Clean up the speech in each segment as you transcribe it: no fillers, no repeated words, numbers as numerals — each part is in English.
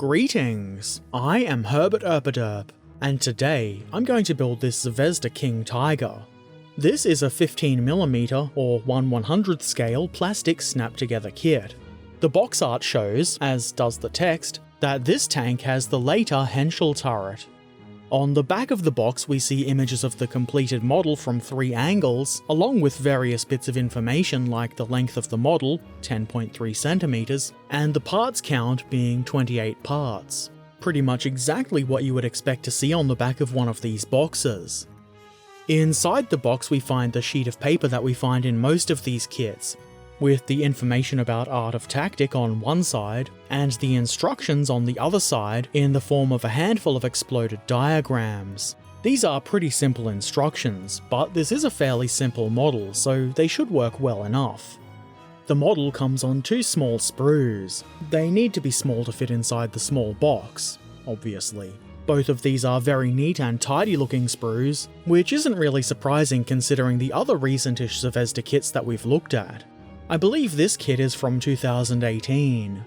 Greetings! I am Herbert Erpaderp, and today I'm going to build this Zvezda King Tiger. This is a 15mm or 1/100th scale plastic snap-together kit. The box art shows, as does the text, that this tank has the later Henschel turret. On the back of the box we see images of the completed model from 3 angles, along with various bits of information like the length of the model, 10.3cm, and the parts count being 28 parts. Pretty much exactly what you would expect to see on the back of one of these boxes. Inside the box we find the sheet of paper that we find in most of these kits, with the information about Art of Tactic on one side, and the instructions on the other side in the form of a handful of exploded diagrams. These are pretty simple instructions, but this is a fairly simple model, so they should work well enough. The model comes on 2 small sprues. They need to be small to fit inside the small box, obviously. Both of these are very neat and tidy looking sprues, which isn't really surprising considering the other recentish Zvezda kits that we've looked at. I believe this kit is from 2018.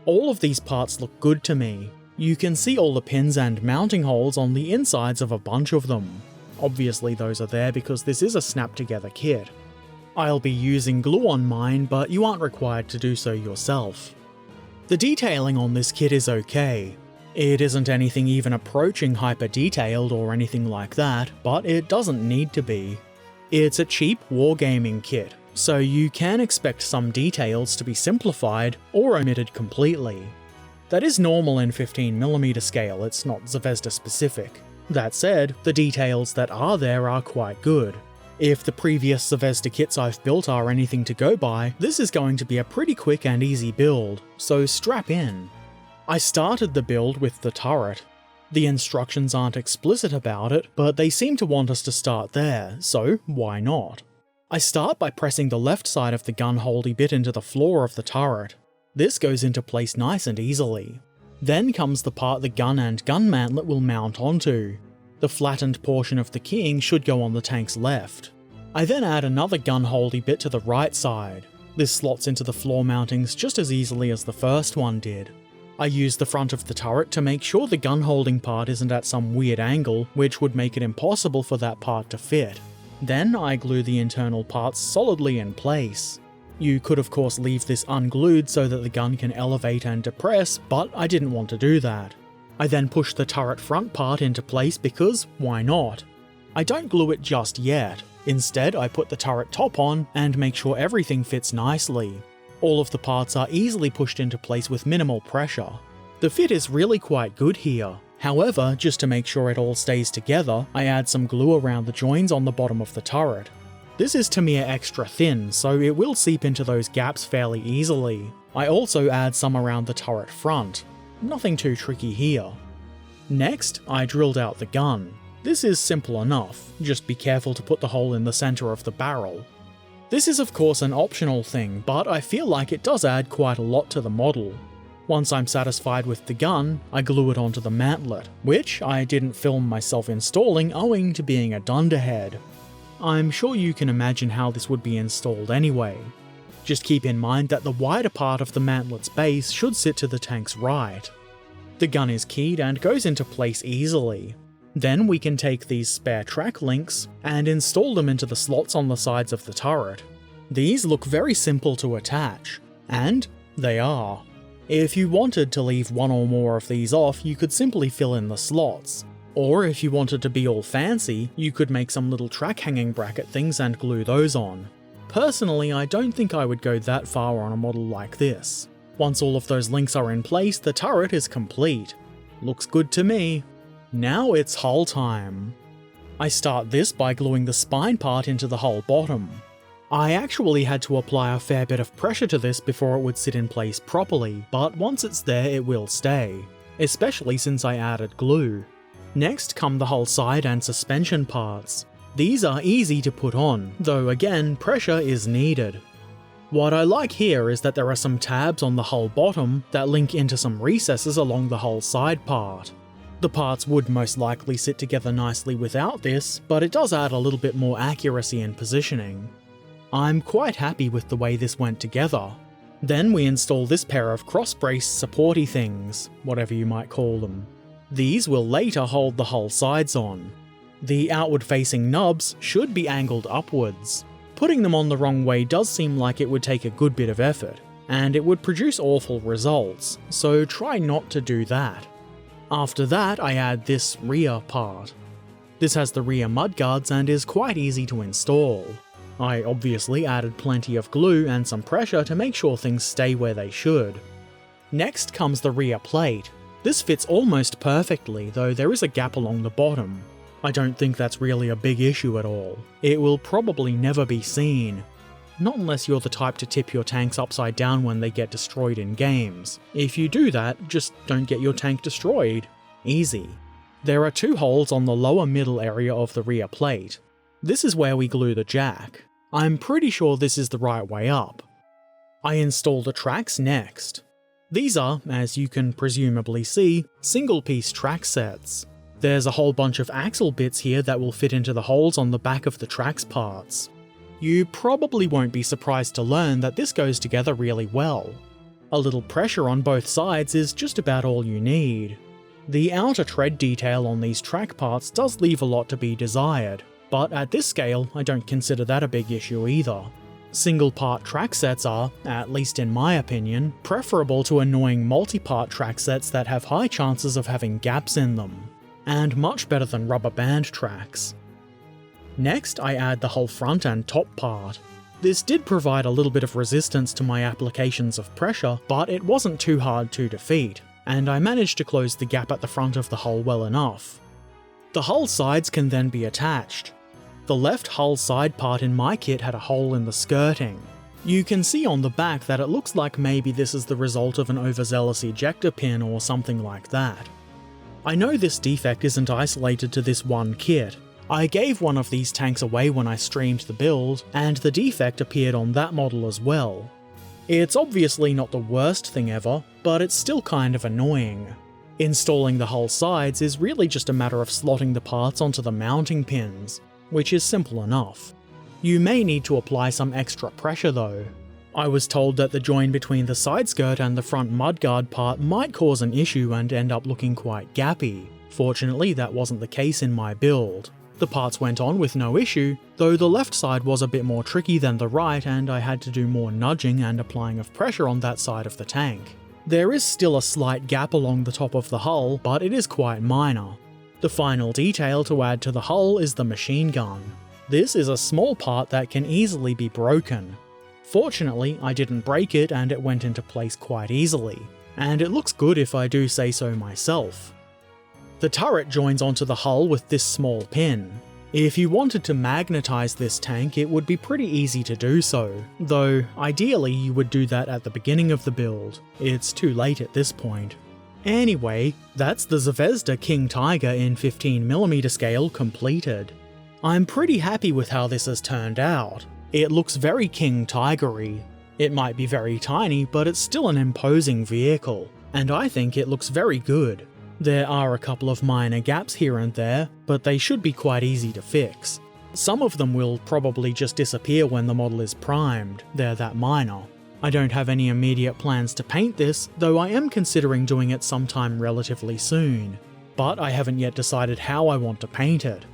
All of these parts look good to me. You can see all the pins and mounting holes on the insides of a bunch of them. Obviously those are there because this is a snap-together kit. I'll be using glue on mine, but you aren't required to do so yourself. The detailing on this kit is okay. It isn't anything even approaching hyper-detailed or anything like that, but it doesn't need to be. It's a cheap wargaming kit, so you can expect some details to be simplified or omitted completely. That is normal in 15mm scale, it's not Zvezda specific. That said, the details that are there are quite good. If the previous Zvezda kits I've built are anything to go by, this is going to be a pretty quick and easy build, so strap in. I started the build with the turret. The instructions aren't explicit about it, but they seem to want us to start there, so why not? I start by pressing the left side of the gun holdy bit into the floor of the turret. This goes into place nice and easily. Then comes the part the gun and gun mantlet will mount onto. The flattened portion of the keying should go on the tank's left. I then add another gun holdy bit to the right side. This slots into the floor mountings just as easily as the first one did. I use the front of the turret to make sure the gun holding part isn't at some weird angle, which would make it impossible for that part to fit. Then I glue the internal parts solidly in place. You could of course leave this unglued so that the gun can elevate and depress, but I didn't want to do that. I then push the turret front part into place because why not? I don't glue it just yet. Instead, I put the turret top on and make sure everything fits nicely. All of the parts are easily pushed into place with minimal pressure. The fit is really quite good here. However, just to make sure it all stays together, I add some glue around the joins on the bottom of the turret. This is Tamiya extra thin, so it will seep into those gaps fairly easily. I also add some around the turret front. Nothing too tricky here. Next, I drilled out the gun. This is simple enough, just be careful to put the hole in the center of the barrel. This is of course an optional thing, but I feel like it does add quite a lot to the model. Once I'm satisfied with the gun, I glue it onto the mantlet, which I didn't film myself installing owing to being a dunderhead. I'm sure you can imagine how this would be installed anyway. Just keep in mind that the wider part of the mantlet's base should sit to the tank's right. The gun is keyed and goes into place easily. Then we can take these spare track links and install them into the slots on the sides of the turret. These look very simple to attach, and they are. If you wanted to leave one or more of these off, you could simply fill in the slots. Or if you wanted to be all fancy, you could make some little track hanging bracket things and glue those on. Personally, I don't think I would go that far on a model like this. Once all of those links are in place, the turret is complete. Looks good to me. Now it's hull time. I start this by gluing the spine part into the hull bottom. I actually had to apply a fair bit of pressure to this before it would sit in place properly, but once it's there it will stay, especially since I added glue. Next come the hull side and suspension parts. These are easy to put on, though again pressure is needed. What I like here is that there are some tabs on the hull bottom that link into some recesses along the hull side part. The parts would most likely sit together nicely without this, but it does add a little bit more accuracy in positioning. I'm quite happy with the way this went together. Then we install this pair of cross-brace supporty things, whatever you might call them. These will later hold the hull sides on. The outward-facing nubs should be angled upwards. Putting them on the wrong way does seem like it would take a good bit of effort, and it would produce awful results, so try not to do that. After that, I add this rear part. This has the rear mudguards and is quite easy to install. I obviously added plenty of glue and some pressure to make sure things stay where they should. Next comes the rear plate. This fits almost perfectly, though there is a gap along the bottom. I don't think that's really a big issue at all. It will probably never be seen. Not unless you're the type to tip your tanks upside down when they get destroyed in games. If you do that, just don't get your tank destroyed. Easy. There are 2 holes on the lower middle area of the rear plate. This is where we glue the jack. I'm pretty sure this is the right way up. I install the tracks next. These are, as you can presumably see, single-piece track sets. There's a whole bunch of axle bits here that will fit into the holes on the back of the tracks parts. You probably won't be surprised to learn that this goes together really well. A little pressure on both sides is just about all you need. The outer tread detail on these track parts does leave a lot to be desired, but at this scale I don't consider that a big issue either. Single-part track sets are, at least in my opinion, preferable to annoying multi-part track sets that have high chances of having gaps in them, and much better than rubber band tracks. Next, I add the whole front and top part. This did provide a little bit of resistance to my applications of pressure, but it wasn't too hard to defeat, and I managed to close the gap at the front of the hull well enough. The hull sides can then be attached. The left hull side part in my kit had a hole in the skirting. You can see on the back that it looks like maybe this is the result of an overzealous ejector pin or something like that. I know this defect isn't isolated to this one kit. I gave one of these tanks away when I streamed the build, and the defect appeared on that model as well. It's obviously not the worst thing ever, but it's still kind of annoying. Installing the hull sides is really just a matter of slotting the parts onto the mounting pins, which is simple enough. You may need to apply some extra pressure though. I was told that the join between the side skirt and the front mudguard part might cause an issue and end up looking quite gappy. Fortunately, that wasn't the case in my build. The parts went on with no issue, though the left side was a bit more tricky than the right and I had to do more nudging and applying of pressure on that side of the tank. There is still a slight gap along the top of the hull, but it is quite minor. The final detail to add to the hull is the machine gun. This is a small part that can easily be broken. Fortunately, I didn't break it and it went into place quite easily, and it looks good if I do say so myself. The turret joins onto the hull with this small pin. If you wanted to magnetize this tank, it would be pretty easy to do so, though ideally you would do that at the beginning of the build. It's too late at this point. Anyway, that's the Zvezda King Tiger in 15mm scale completed. I'm pretty happy with how this has turned out. It looks very King Tiger-y. It might be very tiny, but it's still an imposing vehicle, and I think it looks very good. There are a couple of minor gaps here and there, but they should be quite easy to fix. Some of them will probably just disappear when the model is primed, they're that minor. I don't have any immediate plans to paint this, though I am considering doing it sometime relatively soon. But I haven't yet decided how I want to paint it.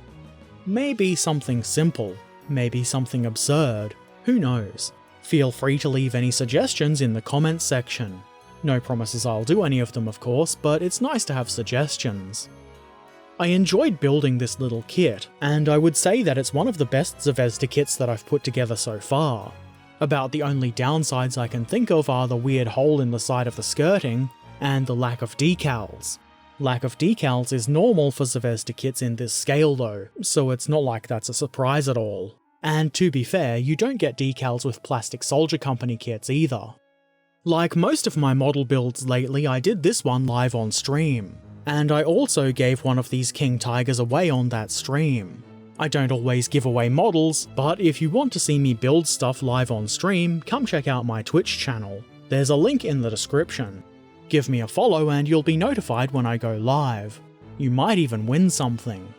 Maybe something simple, maybe something absurd, who knows? Feel free to leave any suggestions in the comments section. No promises I'll do any of them of course, but it's nice to have suggestions. I enjoyed building this little kit, and I would say that it's one of the best Zvezda kits that I've put together so far. About the only downsides I can think of are the weird hole in the side of the skirting, and the lack of decals. Lack of decals is normal for Zvezda kits in this scale though, so it's not like that's a surprise at all. And to be fair, you don't get decals with Plastic Soldier Company kits either. Like most of my model builds lately, I did this one live on stream, and I also gave one of these King Tigers away on that stream. I don't always give away models, but if you want to see me build stuff live on stream, come check out my Twitch channel. There's a link in the description. Give me a follow and you'll be notified when I go live. You might even win something.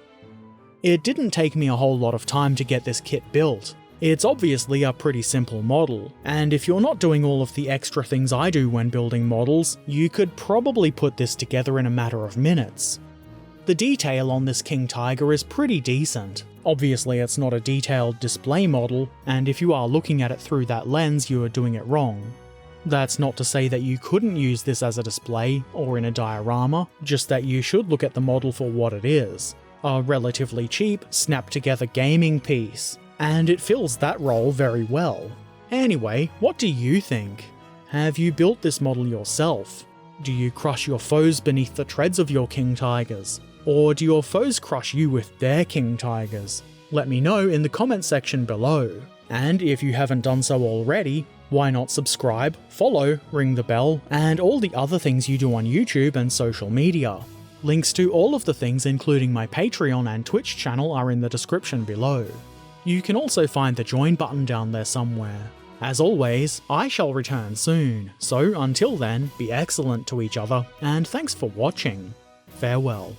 It didn't take me a whole lot of time to get this kit built. It's obviously a pretty simple model, and if you're not doing all of the extra things I do when building models, you could probably put this together in a matter of minutes. The detail on this king tiger is pretty decent. Obviously it's not a detailed display model, and if you are looking at it through that lens, you are doing it wrong. That's not to say that you couldn't use this as a display or in a diorama, just that you should look at the model for what it is. A relatively cheap, snap-together gaming piece. And it fills that role very well. Anyway, what do you think? Have you built this model yourself? Do you crush your foes beneath the treads of your king tigers? Or do your foes crush you with their king tigers? Let me know in the comment section below. And if you haven't done so already, why not subscribe, follow, ring the bell, and all the other things you do on YouTube and social media. Links to all of the things, including my Patreon and Twitch channel, are in the description below. You can also find the join button down there somewhere. As always, I shall return soon, so until then, be excellent to each other, and thanks for watching. Farewell.